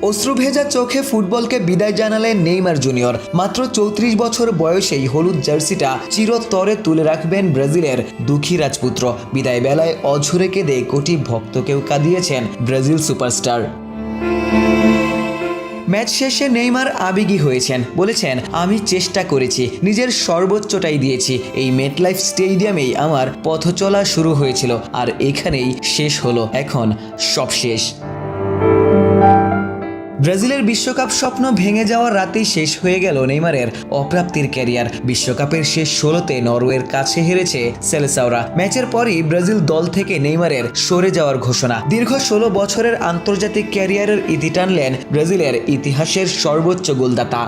অশ্রুভেজা চোখে ফুটবলকে বিদায় জানালেন নেইমার জুনিয়র। মাত্র 34 বছর বয়সেই হলুদ জার্সিটা চিরতরে তুলে রাখবেন ব্রাজিলের দুঃখী রাজপুত্র। বিদায় বেলায় অঝরে কেঁদে কোটি ভক্তকেও কাঁদিয়েছেন ব্রাজিল সুপারস্টার। ম্যাচ শেষে নেইমার আবেগী হয়েছেন, বলেছেন, আমি চেষ্টা করেছি, নিজের সর্বোচ্চটাই দিয়েছি। এই মেটলাইফ স্টেডিয়ামেই আমার পথ চলা শুরু হয়েছিল, আর এখানেই শেষ হলো। এখন সব শেষ। ব্রাজিলের বিশ্বকাপ স্বপ্ন ভেঙে যাওয়ার রাতেই শেষ হয়ে গেল নেইমারের অপ্রাপ্তির ক্যারিয়ার। বিশ্বকাপের শেষ 16তে নরওয়ের কাছে হেরেছে সেলেসাওরা। ম্যাচের পরই ব্রাজিল দল থেকে নেইমারের সরে যাওয়ার ঘোষণা। দীর্ঘ 16 বছরের আন্তর্জাতিক ক্যারিয়ারের ইতি টানলেন ব্রাজিলের ইতিহাসের সর্বোচ্চ গোলদাতা।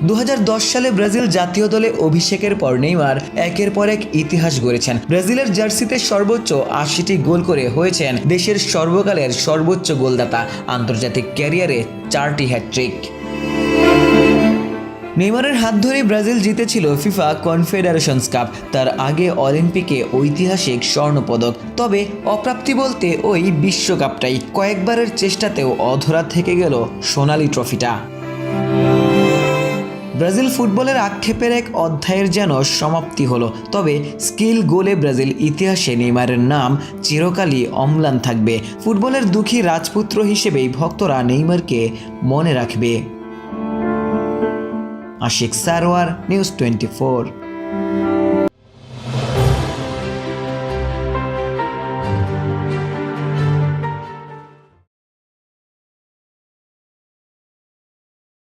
2010 সালে ব্রাজিল জাতীয় দলে অভিষেকের পর নেইমার একের পর এক ইতিহাস গড়েছেন। ব্রাজিলের জার্সিতে সর্বোচ্চ 80টি গোল করে হয়েছেন দেশের সর্বকালের সর্বোচ্চ গোলদাতা। আন্তর্জাতিক ক্যারিয়ারে 4টি হ্যাটট্রিক। নেইমারের হাত ধরেই ব্রাজিল জিতেছিল ফিফা কনফেডারেশনস কাপ। তার আগে অলিম্পিকে ঐতিহাসিক স্বর্ণপদক। তবে অপ্রাপ্তি বলতে ওই বিশ্বকাপটাই। কয়েকবারের চেষ্টাতেও অধরা থেকে গেল সোনালি ট্রফিটা। ব্রাজিল ফুটবলের আক্ষেপের এক অধ্যায়ের যেন সমাপ্তি হলো। তবে স্কিল গোলে ব্রাজিল ইতিহাসে নেইমারের নাম চিরকালই অম্লান থাকবে। ফুটবলের দুঃখী রাজপুত্র হিসেবেই ভক্তরা নেইমারকে মনে রাখবে। আশিক সারোয়ার, নিউজ 24।